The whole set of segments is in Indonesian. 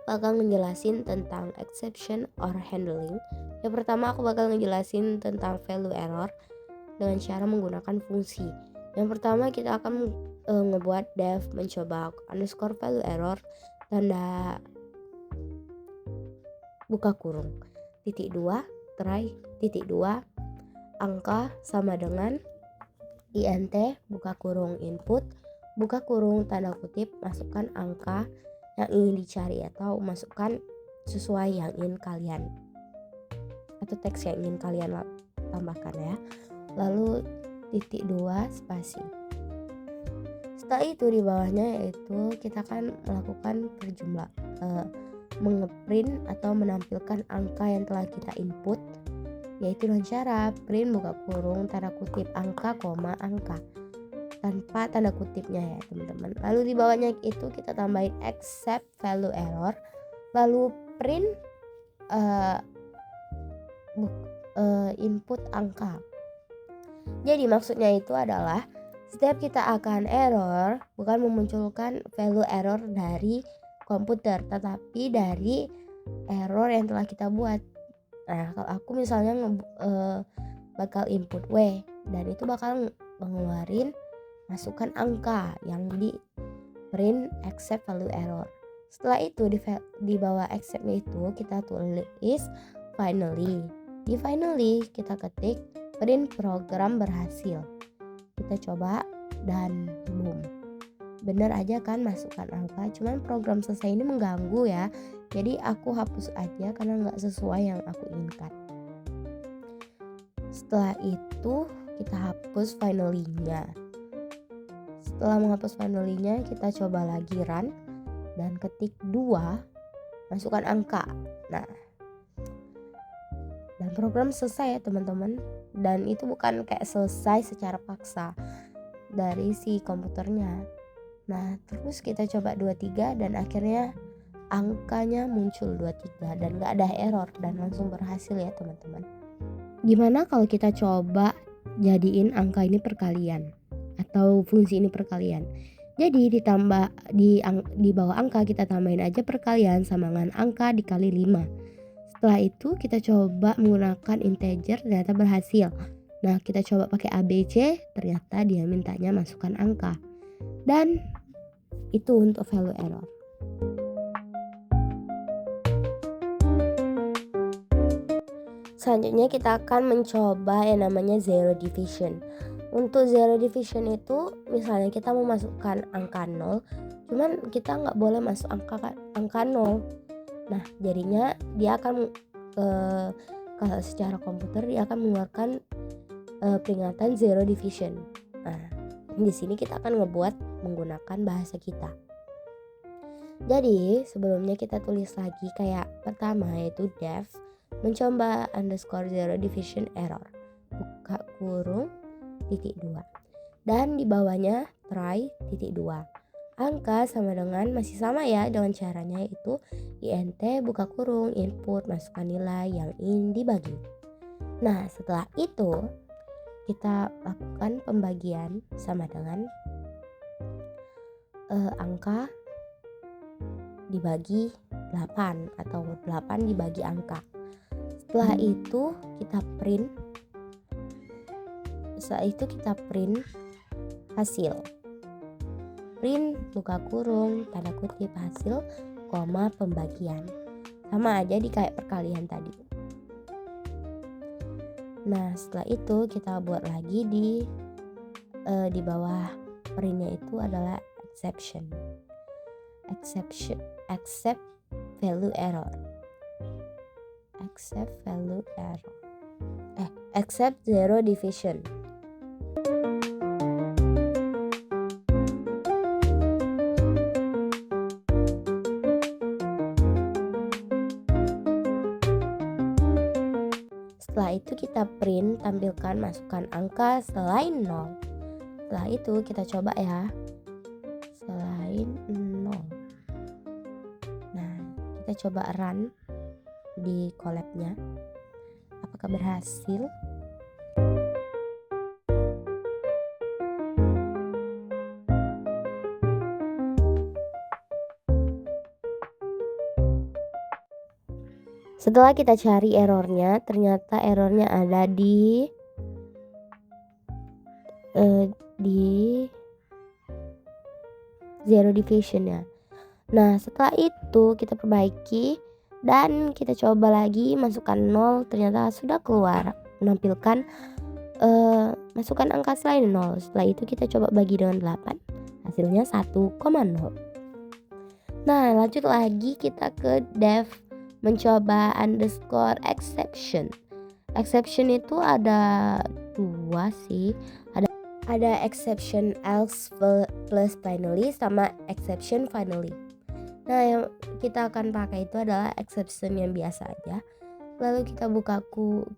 bakal ngejelasin tentang exception or handling. Yang pertama aku bakal ngejelasin tentang value error dengan cara menggunakan fungsi. Yang pertama kita akan ngebuat def mencoba underscore value error tanda buka kurung titik 2 try titik 2 angka sama dengan int buka kurung input buka kurung tanda kutip masukkan angka yang ingin dicari atau masukkan sesuai yang ingin kalian atau teks yang ingin kalian tambahkan ya. Lalu titik 2 spasi. Setelah itu di bawahnya yaitu kita akan melakukan perjumlah mengeprint atau menampilkan angka yang telah kita input, yaitu dengan cara print buka kurung tanda kutip angka koma angka tanpa tanda kutipnya ya teman-teman. Lalu di bawahnya itu kita tambahin except value error, lalu print input angka. Jadi maksudnya itu adalah setiap kita akan error bukan memunculkan value error dari komputer, tetapi dari error yang telah kita buat. Nah, kalau aku misalnya bakal input W dan itu bakal mengeluarin masukkan angka yang di print except value error. Setelah itu di bawah exceptnya itu kita tulis finally. Di finally kita ketik print program berhasil. Kita coba dan boom. Bener aja kan masukkan angka, cuman program selesai ini mengganggu ya. Jadi aku hapus aja karena nggak sesuai yang aku inginkan. Setelah itu kita hapus finally-nya. Setelah menghapus finally-nya kita coba lagi run dan ketik 2 masukkan angka. Nah, dan program selesai ya teman-teman. Dan itu bukan kayak selesai secara paksa dari si komputernya. Nah, terus kita coba 23 dan akhirnya angkanya muncul 23 dan gak ada error dan langsung berhasil ya teman-teman. Gimana kalau kita coba jadiin angka ini perkalian atau fungsi ini perkalian? Jadi ditambah di bawah angka kita tambahin aja perkalian sama dengan angka dikali 5. Setelah itu kita coba menggunakan integer, ternyata berhasil. Nah, kita coba pakai ABC, ternyata dia mintanya masukkan angka. Dan itu untuk value error. Selanjutnya kita akan mencoba yang namanya zero division. Untuk zero division itu misalnya kita mau masukkan angka 0, cuman kita nggak boleh masuk angka 0. Nah, jadinya dia akan kalau secara komputer dia akan mengeluarkan peringatan zero division. Nah, di sini kita akan ngebuat menggunakan bahasa kita. Jadi sebelumnya kita tulis lagi kayak pertama yaitu def mencoba underscore zero division error buka kurung titik 2 dan di bawahnya try titik 2 angka sama dengan masih sama ya dengan caranya yaitu int buka kurung input masukkan nilai yang ingin dibagi. Nah, setelah itu kita lakukan pembagian sama dengan angka dibagi 8 atau 8 dibagi angka. Setelah itu kita print hasil. Print buka kurung tanda kutip hasil koma pembagian. Sama aja di kayak perkalian tadi. Nah, setelah itu kita buat lagi di bawah printnya itu adalah accept value error. Accept zero division. Setelah itu kita print tampilkan masukkan angka selain 0. Setelah itu kita coba ya. Selain 0. Nah, kita coba run di collab-nya. Apakah berhasil? Setelah kita cari errornya, ternyata errornya ada di zero division ya. Nah setelah itu kita perbaiki dan kita coba lagi masukkan 0, ternyata sudah keluar menampilkan masukkan angka selain 0. Setelah itu kita coba bagi dengan 8, hasilnya 1,0. Nah lanjut lagi kita ke def mencoba underscore exception. Exception itu ada 2 sih, ada exception else plus finally sama exception finally. Nah yang kita akan pakai itu adalah exception yang biasa aja. Lalu kita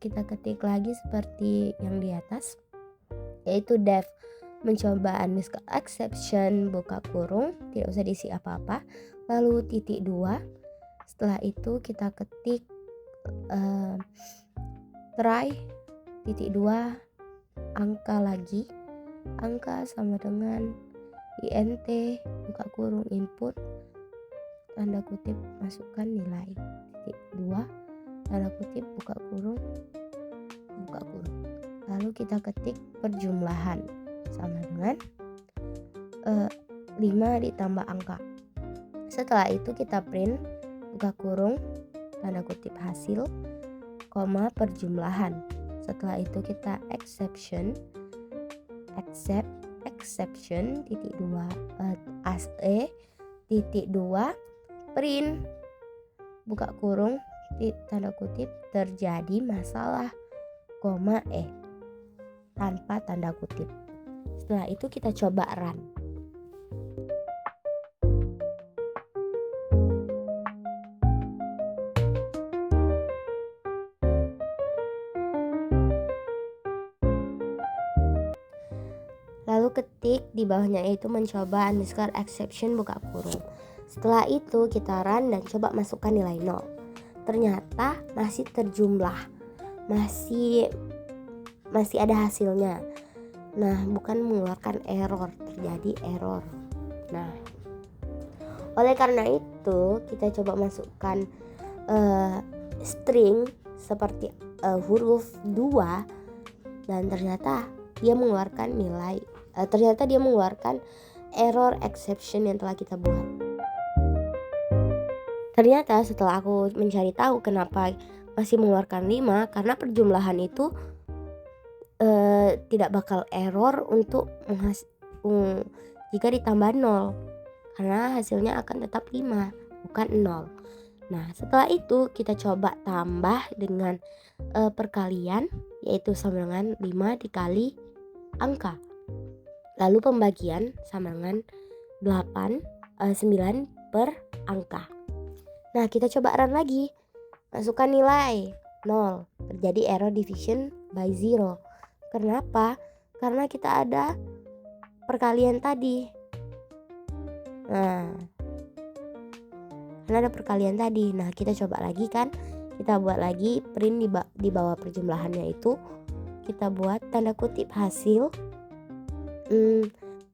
kita ketik lagi seperti yang di atas, yaitu def mencoba underscore exception buka kurung, tidak usah diisi apa-apa, lalu titik 2. Setelah itu kita ketik try titik 2 angka lagi, angka sama dengan int buka kurung input tanda kutip masukkan nilai titik 2 tanda kutip buka kurung, lalu kita ketik perjumlahan sama dengan 5 ditambah angka. Setelah itu kita print buka kurung tanda kutip hasil koma perjumlahan. Setelah itu kita exception titik 2 titik 2 print buka kurung tanda kutip terjadi masalah koma tanpa tanda kutip. Setelah itu kita coba run. Lalu ketik di bawahnya itu mencoba underscore exception buka kurung. Setelah itu kita run dan coba masukkan nilai 0. Ternyata masih terjumlah, masih ada hasilnya. Nah bukan mengeluarkan error, terjadi error. Nah oleh karena itu kita coba masukkan string seperti huruf 2 dan ternyata dia mengeluarkan error exception yang telah kita buat. Ternyata setelah aku mencari tahu kenapa masih mengeluarkan 5, karena perjumlahan itu tidak bakal error untuk jika ditambah 0, karena hasilnya akan tetap 5 bukan 0. Nah setelah itu kita coba tambah dengan perkalian, yaitu sama dengan 5 dikali angka, lalu pembagian sama dengan 9 per angka. Nah kita coba run lagi, masukkan nilai 0, terjadi error division by 0. Kenapa? Karena kita ada perkalian tadi. Nah kita coba lagi kan, kita buat lagi print di bawah perjumlahannya itu kita buat tanda kutip hasil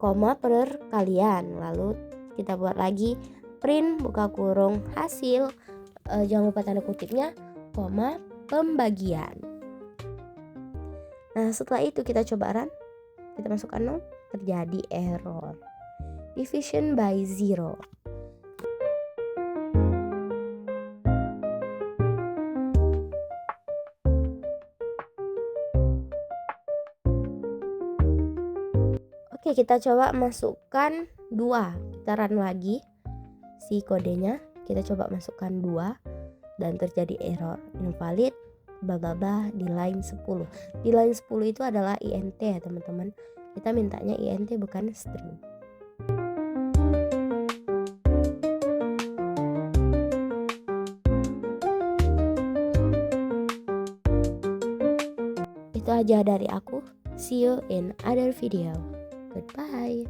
koma perkalian, lalu kita buat lagi print buka kurung hasil jangan lupa tanda kutipnya koma pembagian. Nah setelah itu kita coba run, kita masukkan 0, terjadi error division by 0. Oke kita coba masukkan 2, kita run lagi si kodenya, kita coba masukkan 2 dan terjadi error invalid bla bla bla di line 10. Di line 10 itu adalah int ya teman-teman, kita mintanya int bukan string. Itu aja dari aku, see you in other video. Goodbye.